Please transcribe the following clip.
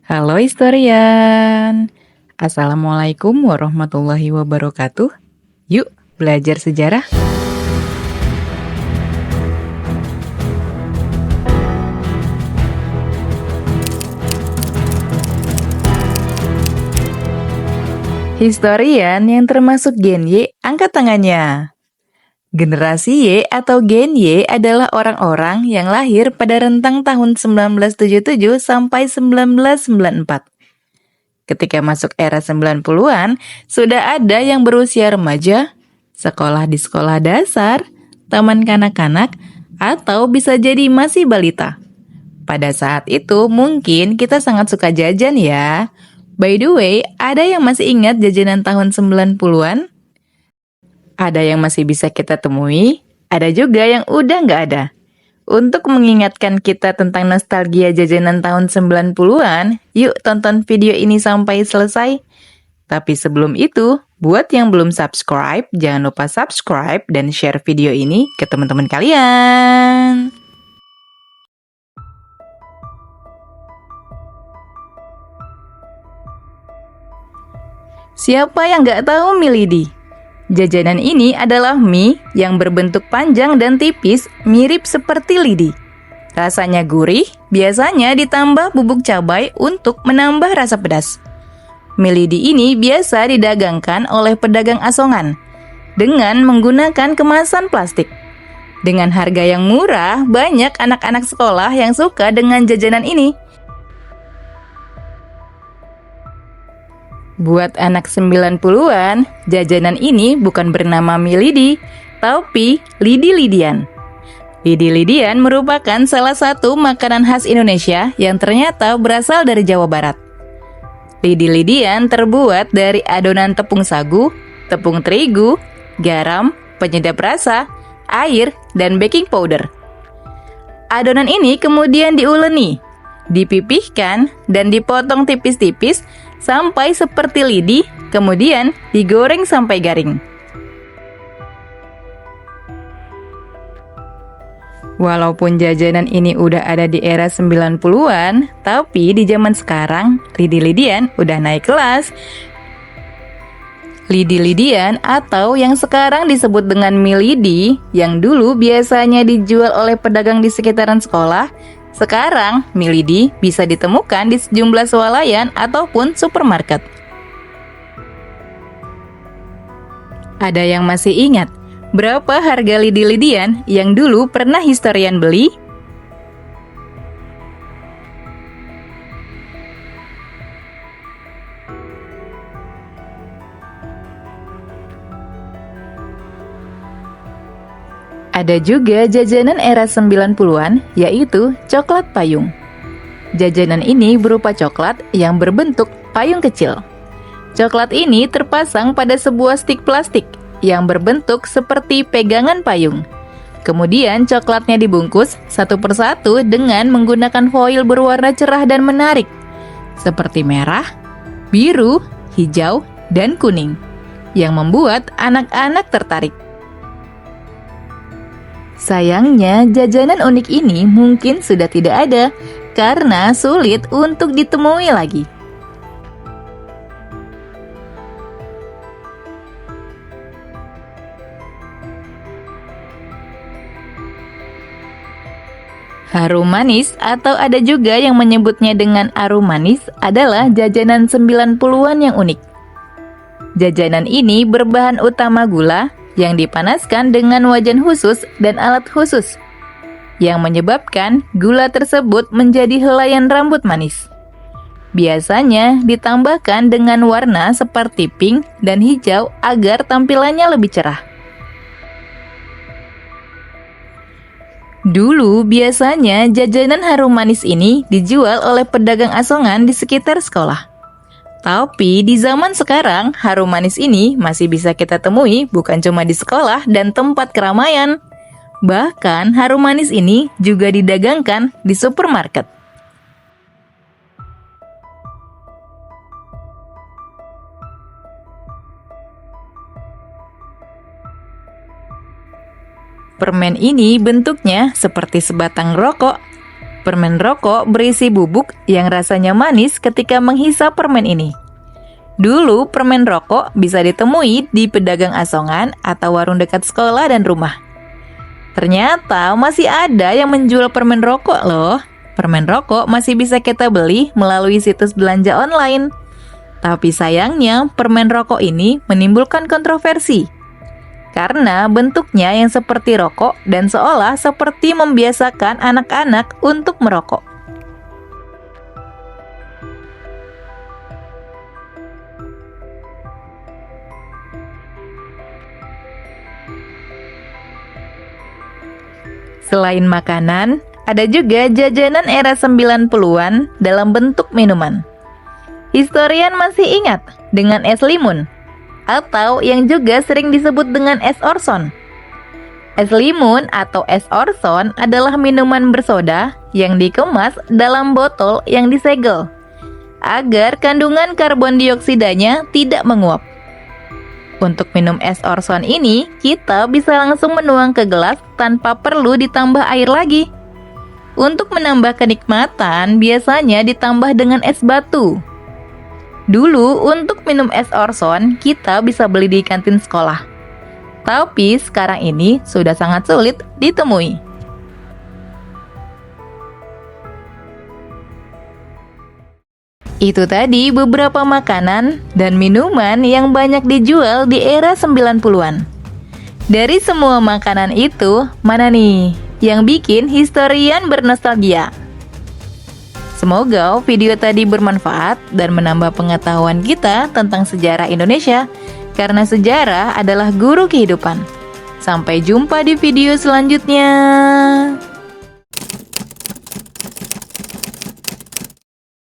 Halo historian. Assalamualaikum warahmatullahi wabarakatuh. Yuk belajar sejarah. Historian yang termasuk Gen Y, angkat tangannya. Generasi Y atau Gen Y adalah orang-orang yang lahir pada rentang tahun 1977 sampai 1994. Ketika masuk era 90-an, sudah ada yang berusia remaja, sekolah di sekolah dasar, taman kanak-kanak, atau bisa jadi masih balita. Pada saat itu mungkin kita sangat suka jajan ya. By the way, ada yang masih ingat jajanan tahun 90-an? Ada yang masih bisa kita temui, ada juga yang udah nggak ada. Untuk mengingatkan kita tentang nostalgia jajanan tahun 90-an, yuk tonton video ini sampai selesai. Tapi sebelum itu, buat yang belum subscribe, jangan lupa subscribe dan share video ini ke teman-teman kalian. Siapa yang nggak tahu mie lidi? Jajanan ini adalah mie yang berbentuk panjang dan tipis, mirip seperti lidi. Rasanya gurih, biasanya ditambah bubuk cabai untuk menambah rasa pedas. Mie lidi ini biasa didagangkan oleh pedagang asongan dengan menggunakan kemasan plastik. Dengan harga yang murah, banyak anak-anak sekolah yang suka dengan jajanan ini. Buat anak 90-an, jajanan ini bukan bernama mie lidi, tapi lidi-lidian. Lidi-lidian merupakan salah satu makanan khas Indonesia yang ternyata berasal dari Jawa Barat. Lidi-lidian terbuat dari adonan tepung sagu, tepung terigu, garam, penyedap rasa, air, dan baking powder. Adonan ini kemudian diuleni, dipipihkan, dan dipotong tipis-tipis sampai seperti lidi, kemudian digoreng sampai garing. Walaupun jajanan ini udah ada di era 90-an, tapi di zaman sekarang, lidi-lidian udah naik kelas. Lidi-lidian atau yang sekarang disebut dengan mie lidi, yang dulu biasanya dijual oleh pedagang di sekitaran sekolah, sekarang, mie lidi bisa ditemukan di sejumlah swalayan ataupun supermarket. Ada yang masih ingat berapa harga lidi-lidian yang dulu pernah historian beli? Ada juga jajanan era 90-an, yaitu coklat payung. Jajanan ini berupa coklat yang berbentuk payung kecil. Coklat ini terpasang pada sebuah stik plastik yang berbentuk seperti pegangan payung. Kemudian coklatnya dibungkus satu persatu dengan menggunakan foil berwarna cerah dan menarik, seperti merah, biru, hijau, dan kuning, yang membuat anak-anak tertarik. Sayangnya, jajanan unik ini mungkin sudah tidak ada karena sulit untuk ditemui lagi. Harum manis atau ada juga yang menyebutnya dengan arum manis adalah jajanan 90-an yang unik. Jajanan ini berbahan utama gula yang dipanaskan dengan wajan khusus dan alat khusus, yang menyebabkan gula tersebut menjadi helaian rambut manis. Biasanya ditambahkan dengan warna seperti pink dan hijau agar tampilannya lebih cerah. Dulu biasanya jajanan harum manis ini dijual oleh pedagang asongan di sekitar sekolah. Tapi di zaman sekarang, harum manis ini masih bisa kita temui bukan cuma di sekolah dan tempat keramaian. Bahkan harum manis ini juga didagangkan di supermarket. Permen ini bentuknya seperti sebatang rokok. Permen rokok berisi bubuk yang rasanya manis ketika menghisap permen ini. Dulu, permen rokok bisa ditemui di pedagang asongan atau warung dekat sekolah dan rumah. Ternyata masih ada yang menjual permen rokok loh. Permen rokok masih bisa kita beli melalui situs belanja online. Tapi sayangnya, permen rokok ini menimbulkan kontroversi. Karena bentuknya yang seperti rokok dan seolah seperti membiasakan anak-anak untuk merokok. Selain makanan, ada juga jajanan era 90-an dalam bentuk minuman. Historian masih ingat dengan es limun, atau yang juga sering disebut dengan es Orson. Es limun atau es Orson adalah minuman bersoda yang dikemas dalam botol yang disegel, agar kandungan karbon dioksidanya tidak menguap. Untuk minum es Orson ini, kita bisa langsung menuang ke gelas tanpa perlu ditambah air lagi. Untuk menambah kenikmatan, biasanya ditambah dengan es batu. Dulu, untuk minum es Orson, kita bisa beli di kantin sekolah. Tapi sekarang ini sudah sangat sulit ditemui. Itu tadi beberapa makanan dan minuman yang banyak dijual di era 90-an. Dari semua makanan itu, mana nih yang bikin historian bernostalgia? Semoga video tadi bermanfaat dan menambah pengetahuan kita tentang sejarah Indonesia, karena sejarah adalah guru kehidupan. Sampai jumpa di video selanjutnya.